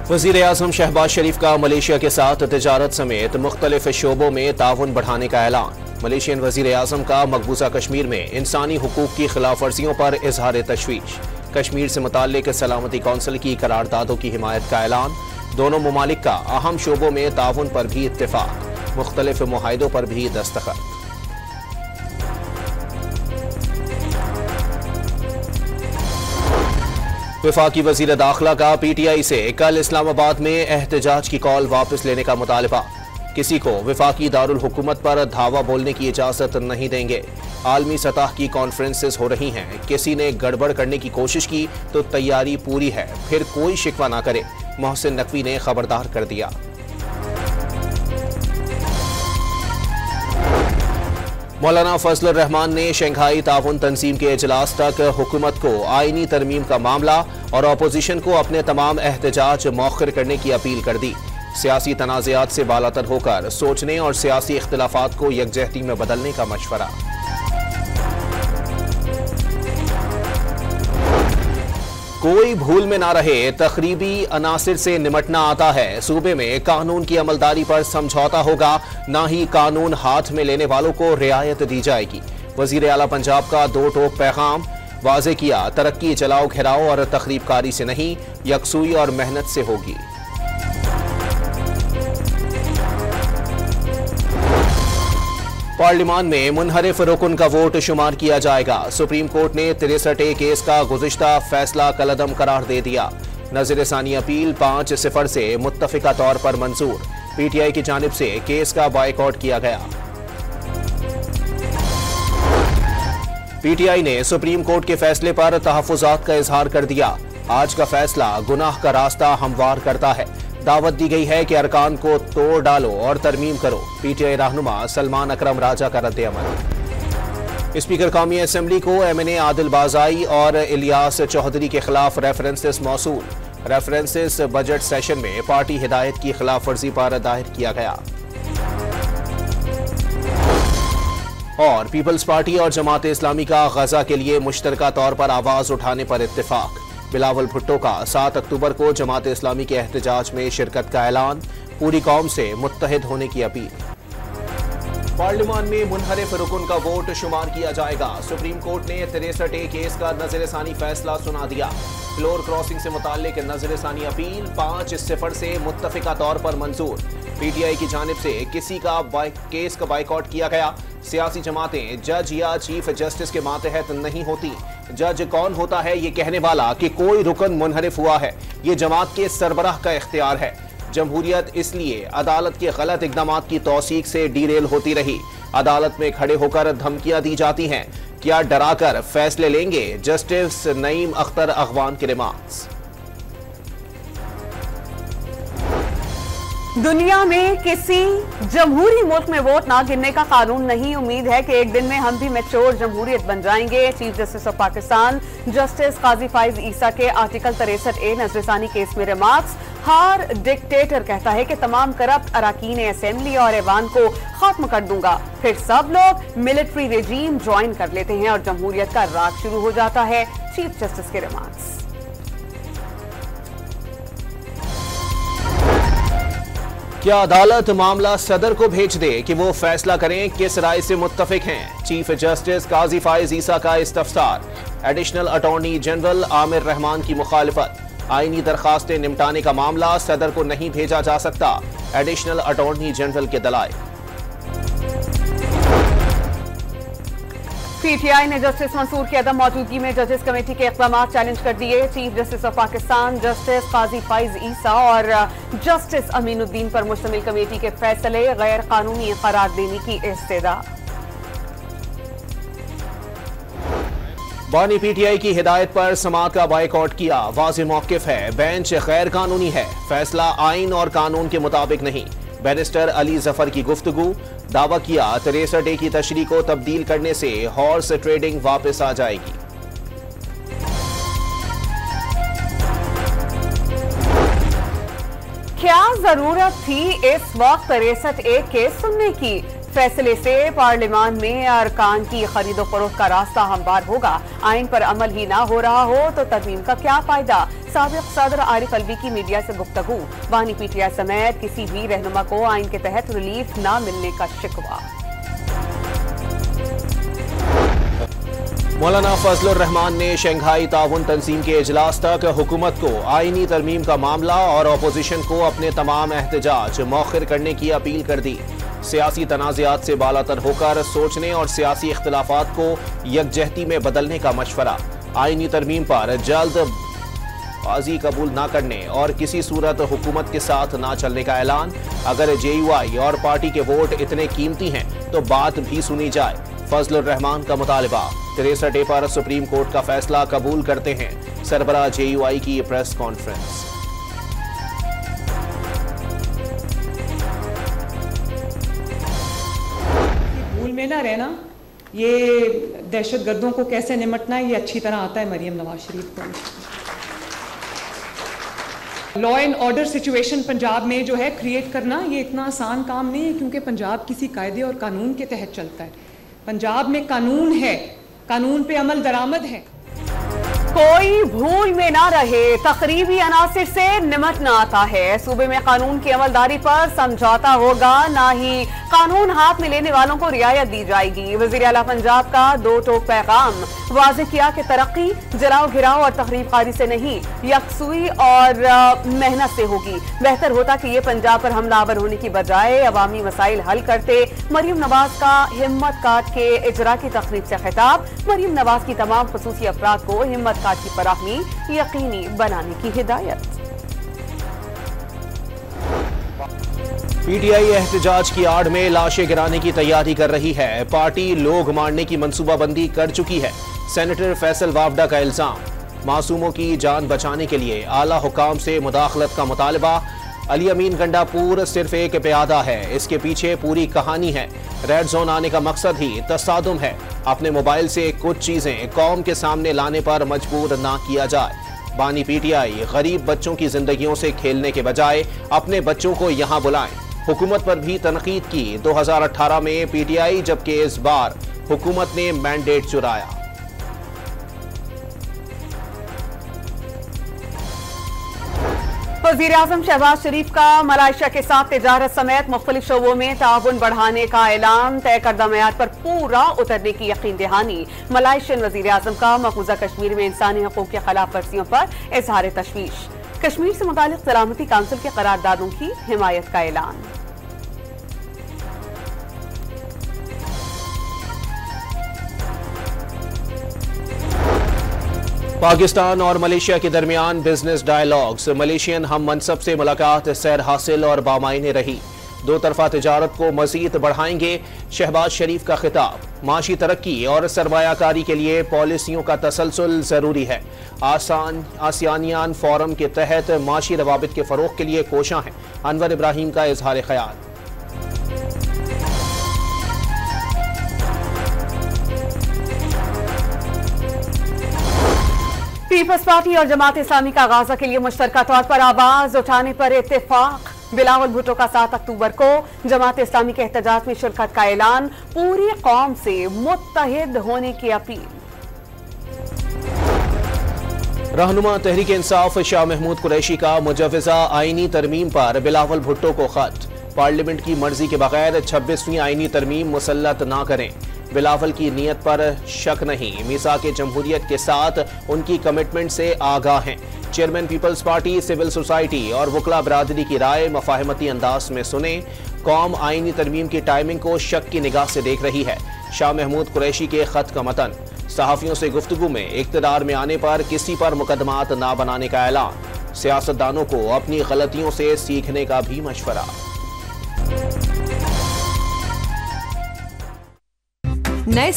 वज़ीर आज़म शहबाज शरीफ का मलेशिया के साथ तिजारत समेत मुख्तलिफ शोबों में ताउन बढ़ाने का ऐलान। मलेशियन वज़ीर आज़म का मकबूजा कश्मीर में इंसानी हुकूक की खिलाफ वर्जियों पर इजहार तशवीश। कश्मीर से मुताल्लिक सलामती कौंसिल की करारदादों की हिमायत का ऐलान। दोनों ममालिक का अहम शोबों में ताउन पर भी इत्तेफाक। मुख्तलिफ मुआहिदों पर भी दस्तखत। वफाकी वज़ीर दाखिला का पीटीआई से कल इस्लामाबाद में एहतजाज की कॉल वापस लेने का मुतालबा। किसी को वफाकी दारुल हुकूमत पर धावा बोलने की इजाजत नहीं देंगे। आलमी सतह की कॉन्फ्रेंसेस हो रही हैं, किसी ने गड़बड़ करने की कोशिश की तो तैयारी पूरी है, फिर कोई शिकवा ना करे। मोहसिन नकवी ने खबरदार कर दिया। मौलाना फजलुर रहमान ने शंघाई ताउन तंजीम के इजलास तक हुकूमत को आईनी तरमीम का मामला और अपोजिशन को अपने तमाम एहतजाज मौखर करने की अपील कर दी। सियासी तनाज़ात से बालातर होकर सोचने और सियासी इख्तिलाफात को यकजहती में बदलने का मशवरा। कोई भूल में ना रहे, तखरीबी अनासिर से निमटना आता है। सूबे में कानून की अमलदारी पर समझौता होगा, ना ही कानून हाथ में लेने वालों को रियायत दी जाएगी। वजीर आला पंजाब का दो टोक पैगाम वाज़े किया। तरक्की चलाओ घेराव और तखरीबकारी से नहीं, यकसुई और मेहनत से होगी। पार्लियामान में मुनहरिफ रुकन का वोट शुमार किया जाएगा। सुप्रीम कोर्ट ने 63A केस का गुज़िश्ता फैसला कलअदम करार दे दिया। नज़र-ए-सानी अपील 5-0 से मुत्तफ़िका तौर पर मंजूर। पीटीआई की जानिब से केस का बायकॉट किया गया। पीटीआई ने सुप्रीम कोर्ट के फैसले पर तहफ़्फ़ुज़ात का इजहार कर दिया। आज का फैसला गुनाह का रास्ता हमवार करता है। दावत दी गई है कि अरकान को तोड़ डालो और तरमीम करो। पीटीआई रहनुमा सलमान अकरम राजा का रद्द-ए-अमल। स्पीकर कौमी असम्बली को एमएनए आदिल बाज़ाई और इलियास चौधरी के खिलाफ रेफरेंसेस मौसूल। रेफरेंसेस बजट सेशन में पार्टी हिदायत की खिलाफ वर्जी पर दायर किया गया। और पीपल्स पार्टी और जमात इस्लामी का गजा के लिए मुश्तरका तौर पर आवाज उठाने पर इत्तेफाक। बिलावल भुट्टो का 7 अक्टूबर को जमात इस्लामी के एहतजाज में शिरकत का ऐलान। पूरी कौम से मुत्तहिद होने की अपील। पार्लियामान में मुनहरिफ रुकन का वोट शुमार किया जाएगा। सुप्रीम कोर्ट ने 63A केस का नज़र-ए-सानी फैसला सुना दिया। फ्लोर क्रॉसिंग से मुताल्लिक नज़र-ए-सानी अपील 5-0 से मुत्तफ़िका तौर पर मंजूर। पीटीआई की जानिब से किसी का केस का बायकॉट किया गया। सियासी जमातें जज या चीफ जस्टिस के मातहत नहीं होती। जज कौन होता है ये कहने वाला कि कोई रुकन मुनहरिफ हुआ है, ये जमात के सरबराह का इख्तियार है। जमहूरियत इसलिए अदालत के गलत इकदामात की तौसीक से डीरेल होती रही। अदालत में खड़े होकर धमकियां दी जाती हैं। क्या डराकर फैसले लेंगे? जस्टिस नईम अख्तर अगवान के रिमार्क्स। दुनिया में किसी जमहूरी मुल्क में वोट ना गिनने का कानून नहीं। उम्मीद है कि एक दिन में हम भी मैच्योर जमहूरियत बन जाएंगे। Chief justice of Pakistan justice Qazi Faez Isa के आर्टिकल 63A नजरसानी केस में रिमार्क्स। हर डिक्टेटर कहता है कि तमाम करप्ट अराकीन असेंबली और ऐवान को खत्म कर दूंगा, फिर सब लोग मिलिट्री रेजीम ज्वाइन कर लेते हैं और जमहूरियत का राज शुरू हो जाता है। चीफ जस्टिस के रिमार्क्स। क्या अदालत मामला सदर को भेज दे कि वो फैसला करें किस राय से मुत्तफिक हैं? चीफ जस्टिस काजी फाइज ईसा का इस्तफसार। Additional attorney general Amir Rehman की मुखालिफत। आईनी दरखास्तें निपटाने का मामला सदर को नहीं भेजा जा सकता। एडिशनल अटॉर्नी जनरल के दलाइल। पीटीआई ने जस्टिस मंसूर की अदम मौजूदगी में जजेस कमेटी के इक़दाम चैलेंज कर दिए। Chief justice of Pakistan justice Qazi Faez Isa और जस्टिस अमीनुद्दीन पर मुश्तमिल कमेटी के फैसले गैर कानूनी करार देने की इस्तदा। बानी पीटीआई की हिदायत पर समाअत का बायकॉट किया। वाज़ेह मौक़िफ़ है, बेंच गैर कानूनी है, फैसला आइन और कानून के मुताबिक नहीं। बैरिस्टर अली जफर की गुफ्तगू। दावा किया 63A की तशरीह को तब्दील करने से हॉर्स ट्रेडिंग वापस आ जाएगी। क्या जरूरत थी इस वक्त 63A केस सुनने की? फैसले से पार्लियामान में अरकान की खरीदो फरोख्त का रास्ता हमवार होगा। आइन पर अमल ही ना हो रहा हो तो तरमीम का क्या फायदा। साबिक सदर आरिफ अलवी की मीडिया से गुफ्तगू। बानी पीटीआई समेत किसी भी रहनुमा को आइन के तहत रिलीफ ना मिलने का शिकवा। मौलाना फजलुर रहमान ने शंघाई ताउन तंजीम के इजलास तक हुकूमत को आईनी तरमीम का मामला और अपोजिशन को अपने तमाम एहतजाज मौखिर करने की अपील कर दी। सियासी तनाज़ात से बालातर होकर सोचने और सियासी इख्तिलाफात को यकजहती में बदलने का मशवरा। आईनी तरमीम पर जल्दबाजी कबूल न करने और किसी सूरत हुकूमत के साथ न चलने का ऐलान। अगर JUI और पार्टी के वोट इतने कीमती हैं तो बात भी सुनी जाए। फजलुर रहमान का मुतालिबा। 63A पर सुप्रीम कोर्ट का फैसला कबूल करते हैं। सरबराह JUI की प्रेस कॉन्फ्रेंस। भूल में ना रहना, ये दहशतगर्दों को कैसे निमटना है ये अच्छी तरह आता है मरियम नवाज शरीफ को। Law and order situation Punjab में जो है क्रिएट करना ये इतना आसान काम नहीं है, क्योंकि पंजाब किसी कायदे और कानून के तहत चलता है। पंजाब में कानून है, कानून पे अमल दरामद है। कोई भूल में ना रहे, तकरीबी अनासिर से निमटना आता है। सूबे में कानून की अमलदारी पर समझौता होगा, ना ही कानून हाथ में लेने वालों को रियायत दी जाएगी। वजीर आला पंजाब का दो टोक पैगाम। वाज़ेह किया कि तरक्की जलाओ घिराओ और तखरीबकारी से नहीं, यकसुई और मेहनत से होगी। बेहतर होता कि ये पंजाब पर हमलावर होने की बजाय अवामी मसाइल हल करते। मरियम नवाज का हिम्मत कार्ड के इजरा की तकरीब से खिताब। मरियम नवाज की तमाम खुसूसी अफराद को हिम्मत कार्ड की फराहमी यकीनी बनाने की हिदायत। पीटीआई एहतजाज की आड़ में लाशें गिराने की तैयारी कर रही है। पार्टी लोग मारने की मंसूबाबंदी कर चुकी है। सेनेटर फैसल वावडा का इल्जाम। मासूमों की जान बचाने के लिए आला हुकाम से मुदाखलत का मुतालबा। अली अमीन गंडापुर सिर्फ एक प्यादा है, इसके पीछे पूरी कहानी है। रेड जोन आने का मकसद ही तसादुम है। अपने मोबाइल से कुछ चीजें कौम के सामने लाने पर मजबूर ना किया जाए। बानी पीटीआई गरीब बच्चों की जिंदगियों से खेलने के बजाय अपने बच्चों को यहाँ बुलाएं। हुकूमत पर भी तनकीद की। 2018 में पीटीआई, जबकि इस बार हुकूमत ने मैंडेट चुराया। वज़ीर आज़म शहबाज शरीफ का मलाइशिया के साथ तिजारत समेत मुख्तलिफ शोबों में ताउन बढ़ाने का ऐलान। तय करदा मेयाद पर पूरा उतरने की यकीन दहानी। मलाइशियन वज़ीर आज़म का मकबूजा कश्मीर में इंसानी हकूक़ की खिलाफ वर्जियों पर इजहार तशवीश। कश्मीर से मुतालिक सलामती काउंसिल के करारदादों की हिमायत का ऐलान। पाकिस्तान और मलेशिया के दरमियान बिजनेस डायलॉग्स। मलेशियन हम मनसब से मुलाकात सैर हासिल और बामायने रही। दो तरफा तिजारत को मजीद बढ़ाएंगे, शहबाज शरीफ का खिताब। माशी तरक्की और सरमायाकारी के लिए पॉलिसियों का तसलसल जरूरी है। आसियानियान फोरम के तहत माशी रवाबित के फरोग के लिए कोशां हैं। अनवर इब्राहिम का इजहार ख्याल। पीपल्स पार्टी और जमात इस्लामी का गाजा के लिए मुश्तरका तौर पर आवाज उठाने पर इत्तेफाक। बिलावल भुट्टो का 7 अक्टूबर को जमात इस्लामी के एहतजाज में शिरकत का ऐलान। पूरी कौम से मुत्तहिद होने की अपील। रहनुमा तहरीक इंसाफ शाह महमूद कुरैशी का मुजव्वज़ा आईनी तरमीम पर बिलावल भुट्टो को खत। पार्लियामेंट की मर्जी के बगैर 26वीं आईनी तरमीम मुसल्लत ना करें। बिलावल की नीयत पर शक नहीं, मीसाक जमहूरियत के साथ उनकी कमिटमेंट से आगाह हैं। Chairman Peoples Party, civil society और वकला बरादरी की राय मफाहमती अंदाज में सुने। कौम आईनी तरमीम की टाइमिंग को शक की निगाह से देख रही है। शाह महमूद कुरैशी के खत का मतन। सहाफियों से गुफ्तगू में इक़्तिदार में आने पर किसी पर मुकदमात ना बनाने का ऐलान। सियासतदानों को अपनी गलतियों से सीखने का भी मशवरा। नए